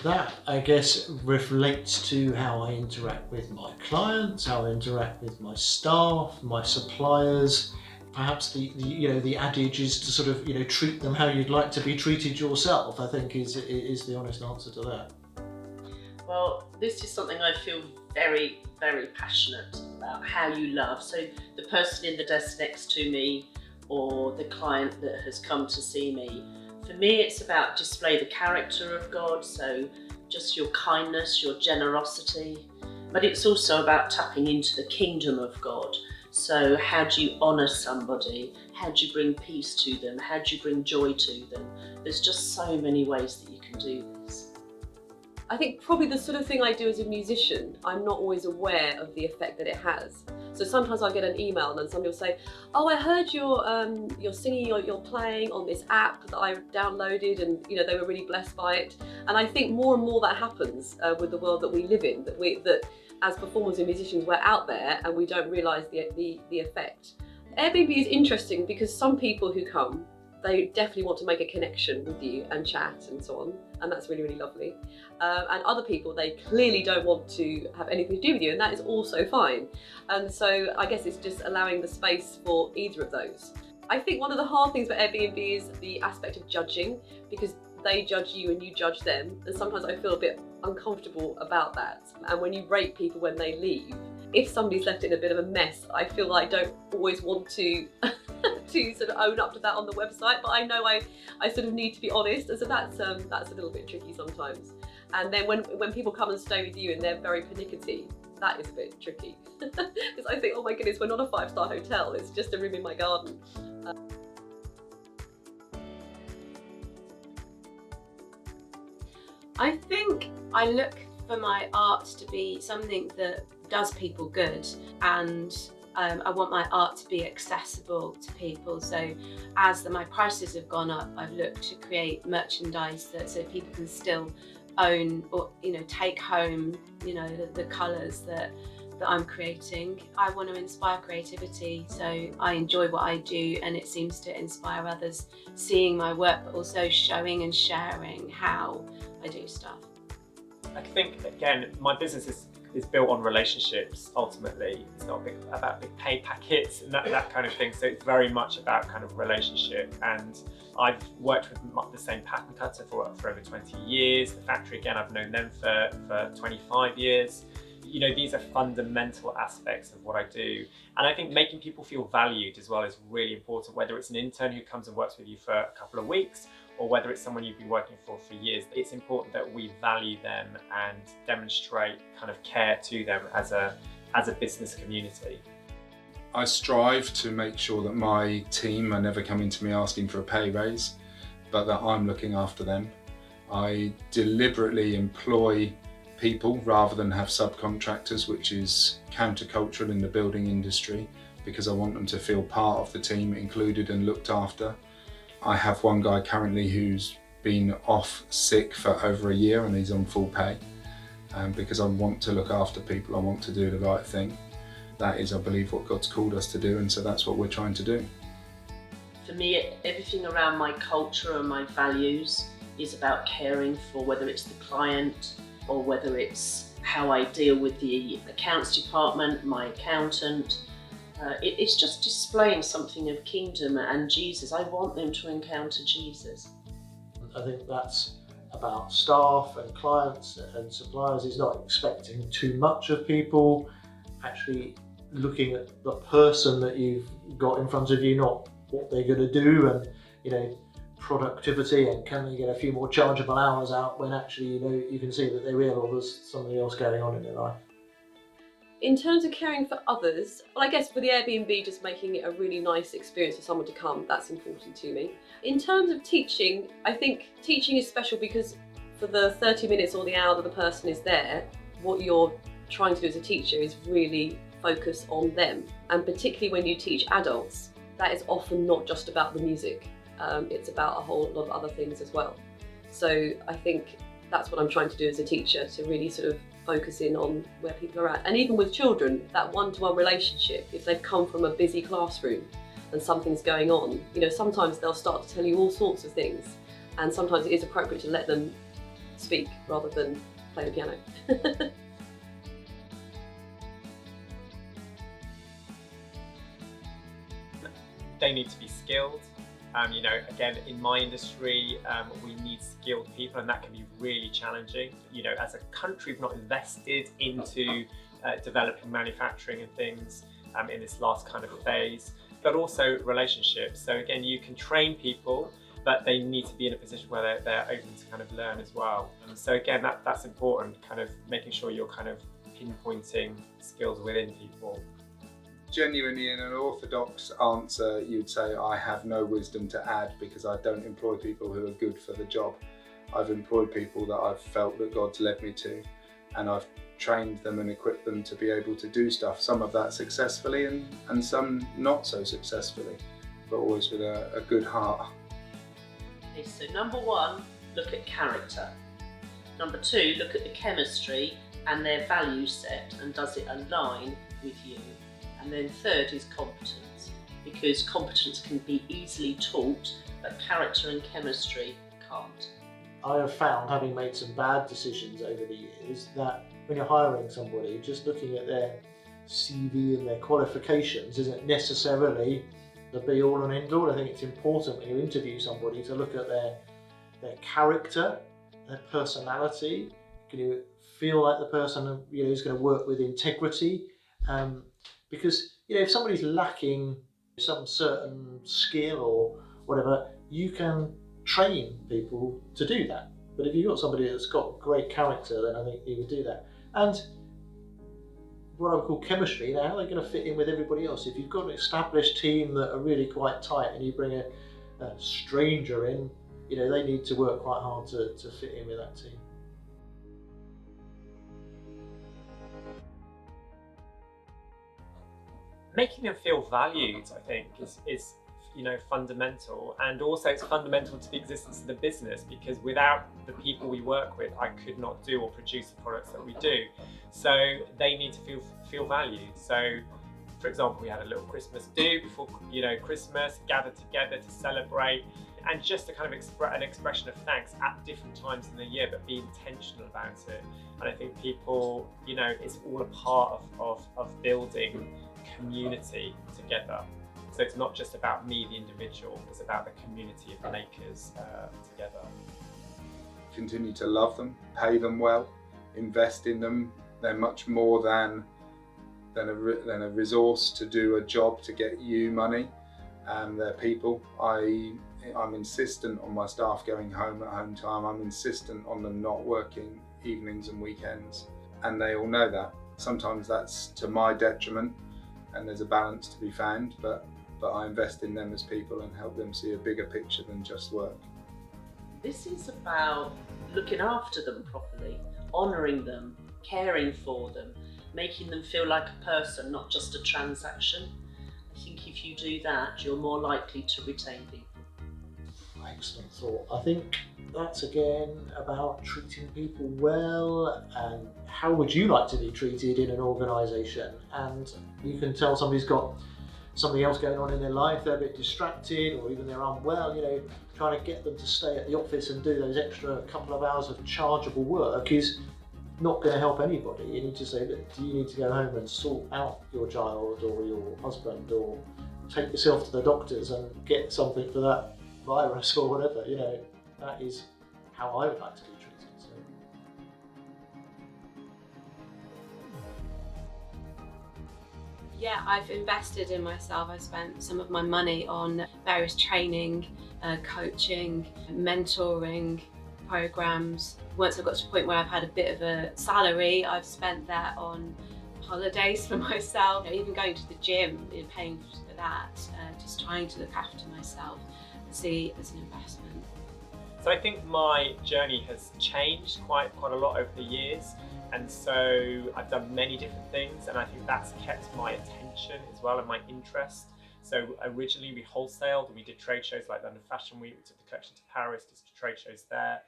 that, I guess, relates to how I interact with my clients, how I interact with my staff, my suppliers. Perhaps the adage is to sort of treat them how you'd like to be treated yourself. I think is the honest answer to that. Well, this is something I feel very, very passionate about, how you love. So the person in the desk next to me or the client that has come to see me, for me it's about display the character of God, so just your kindness, your generosity, but it's also about tapping into the kingdom of God. So how do you honour somebody? How do you bring peace to them? How do you bring joy to them? There's just so many ways that you can do this. I think probably the sort of thing I do as a musician, I'm not always aware of the effect that it has. So sometimes I get an email and then somebody will say, "Oh, I heard you're singing or you're playing on this app that I downloaded, and they were really blessed by it." And I think more and more that happens with the world that we live in. That as performers and musicians, we're out there and we don't realise the effect. Airbnb is interesting because some people who come, they definitely want to make a connection with you and chat and so on, and that's really, really lovely. And other people, they clearly don't want to have anything to do with you, and that is also fine. And so I guess it's just allowing the space for either of those. I think one of the hard things about Airbnb is the aspect of judging, because they judge you and you judge them, and sometimes I feel a bit uncomfortable about that. And when you rate people when they leave, if somebody's left it in a bit of a mess, I feel like I don't always want to to sort of own up to that on the website, but I know I sort of need to be honest, and so that's a little bit tricky sometimes. And then when people come and stay with you and they're very pernickety, that is a bit tricky because I think, oh my goodness, we're not a 5-star hotel, it's just a room in my garden. I think I look for my art to be something that does people good, and I want my art to be accessible to people. So as my prices have gone up, I've looked to create merchandise so people can still own or take home the colours that I'm creating. I want to inspire creativity, so I enjoy what I do, and it seems to inspire others seeing my work, but also showing and sharing how I do stuff. I think, again, my business is built on relationships ultimately. It's not about big pay packets and that kind of thing. So it's very much about kind of relationship. And I've worked with the same pattern cutter for over 20 years. The factory, again, I've known them for 25 years. These are fundamental aspects of what I do. And I think making people feel valued as well is really important, whether it's an intern who comes and works with you for a couple of weeks, or whether it's someone you've been working for years. It's important that we value them and demonstrate kind of care to them as a business community. I strive to make sure that my team are never coming to me asking for a pay raise, but that I'm looking after them. I deliberately employ people rather than have subcontractors, which is countercultural in the building industry, because I want them to feel part of the team, included and looked after. I have one guy currently who's been off sick for over a year and he's on full pay, because I want to look after people, I want to do the right thing. That is, I believe, what God's called us to do, and so that's what we're trying to do. For me, everything around my culture and my values is about caring for, whether it's the client or whether it's how I deal with the accounts department, my accountant. It's just displaying something of kingdom and Jesus. I want them to encounter Jesus. I think that's about staff and clients and suppliers, is not expecting too much of people, actually looking at the person that you've got in front of you, not what they're going to do, and productivity, and can they get a few more chargeable hours out when actually you can see that they realise there's something else going on in their life. In terms of caring for others, well, I guess for the Airbnb, just making it a really nice experience for someone to come, that's important to me. In terms of teaching, I think teaching is special because for the 30 minutes or the hour that the person is there, what you're trying to do as a teacher is really focus on them. And particularly when you teach adults, that is often not just about the music. It's about a whole lot of other things as well. So I think that's what I'm trying to do as a teacher, to really sort of focus in on where people are at. And even with children, that one-to-one relationship, if they've come from a busy classroom and something's going on, sometimes they'll start to tell you all sorts of things, and sometimes it is appropriate to let them speak rather than play the piano. They need to be skilled. You know, again, in my industry, we need skilled people, and that can be really challenging. You know, as a country, we've not invested into developing manufacturing and things in this last kind of phase, but also relationships. So again, you can train people, but they need to be in a position where they're open to kind of learn as well. And so again, that's important, kind of making sure you're kind of pinpointing skills within people. Genuinely, in an orthodox answer, you'd say, I have no wisdom to add because I don't employ people who are good for the job. I've employed people that I've felt that God's led me to, and I've trained them and equipped them to be able to do stuff. Some of that successfully and some not so successfully, but always with a good heart. Okay, so number one, look at character. Number two, look at the chemistry and their value set, and does it align with you? And then third is competence, because competence can be easily taught, but character and chemistry can't. I have found, having made some bad decisions over the years, that when you're hiring somebody, just looking at their CV and their qualifications isn't necessarily the be-all and end-all. I think it's important when you interview somebody to look at their character, their personality. Can you feel like the person is going to work with integrity? Because if somebody's lacking some certain skill or whatever, you can train people to do that. But if you've got somebody that's got great character, then I think you would do that. And what I would call chemistry, how are they going to fit in with everybody else? If you've got an established team that are really quite tight and you bring a stranger in, they need to work quite hard to fit in with that team. Making them feel valued, I think, is fundamental, and also it's fundamental to the existence of the business, because without the people we work with, I could not do or produce the products that we do. So they need to feel valued. So, for example, we had a little Christmas do before Christmas, gather together to celebrate, and just to kind of an expression of thanks at different times in the year, but be intentional about it. And I think people, it's all a part of building community together. So it's not just about me, the individual, it's about the community of makers together. Continue to love them, pay them well, invest in them. They're much more than a resource to do a job to get you money. They're people. I'm insistent on my staff going home at home time. I'm insistent on them not working evenings and weekends. And they all know that. Sometimes that's to my detriment, and there's a balance to be found, but I invest in them as people and help them see a bigger picture than just work. This is about looking after them properly, honouring them, caring for them, making them feel like a person, not just a transaction. I think if you do that, you're more likely to retain people. Excellent thought. I think that's again about treating people well, and how would you like to be treated in an organisation? And you can tell somebody's got something else going on in their life, they're a bit distracted, or even they're unwell, trying to get them to stay at the office and do those extra couple of hours of chargeable work is not going to help anybody. You need to say, look, do you need to go home and sort out your child or your husband, or take yourself to the doctors and get something for that virus or whatever? That is how I would like to be treated. So. Yeah, I've invested in myself. I've spent some of my money on various training, coaching, mentoring programs. Once I've got to the point where I've had a bit of a salary, I've spent that on holidays for myself, even going to the gym, paying for that, just trying to look after myself, see as an investment. So I think my journey has changed quite a lot over the years, and so I've done many different things, and I think that's kept my attention as well and my interest. So originally we wholesaled and we did trade shows like London Fashion Week. We took the collection to Paris, did trade shows there.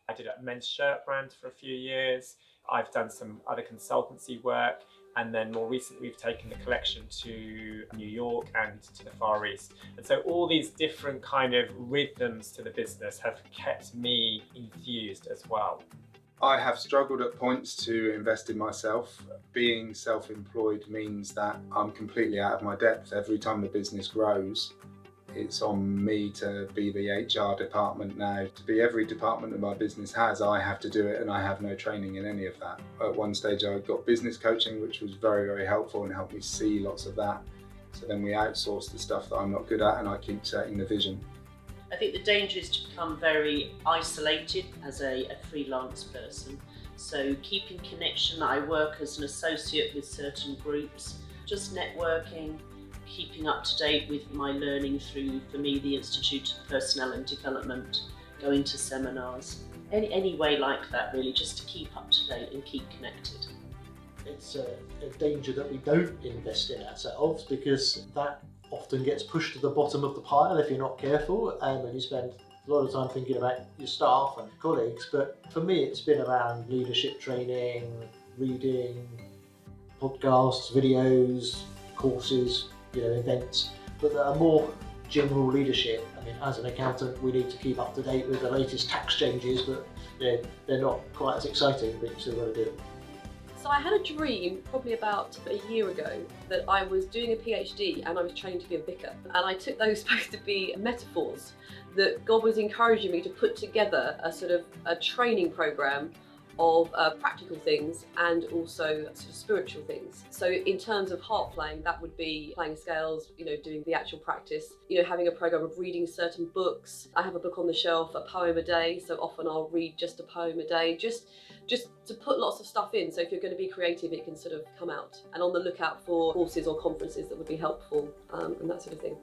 I did a men's shirt brand for a few years. I've done some other consultancy work, and then more recently we've taken the collection to New York and to the Far East. And so all these different kind of rhythms to the business have kept me enthused as well. I have struggled at points to invest in myself. Being self-employed means that I'm completely out of my depth. Every time the business grows, it's on me to be the HR department now. To be every department that my business has, I have to do it, and I have no training in any of that. At one stage I got business coaching, which was very, very helpful and helped me see lots of that. So then we outsource the stuff that I'm not good at, and I keep setting the vision. I think the danger is to become very isolated as a freelance person. So keeping connection, I work as an associate with certain groups, just networking, keeping up to date with my learning through, for me, the Institute of Personnel and Development, going to seminars, any way like that really, just to keep up to date and keep connected. It's a danger that we don't invest in ourselves, because that often gets pushed to the bottom of the pile if you're not careful, and you spend a lot of time thinking about your staff and colleagues. But for me, it's been around leadership training, reading, podcasts, videos, courses, events, but that are more general leadership. I mean, as an accountant, we need to keep up to date with the latest tax changes, but they're not quite as exciting, but you still got to do it. So I had a dream probably about a year ago that I was doing a PhD and I was training to be a vicar. And I took those supposed to be metaphors that God was encouraging me to put together a sort of a training program of practical things and also sort of spiritual things. So in terms of harp playing, that would be playing scales, doing the actual practice, having a program of reading certain books. I have a book on the shelf, a poem a day, so often I'll read just a poem a day, just to put lots of stuff in, so if you're going to be creative, it can sort of come out. And on the lookout for courses or conferences that would be helpful, and that sort of thing.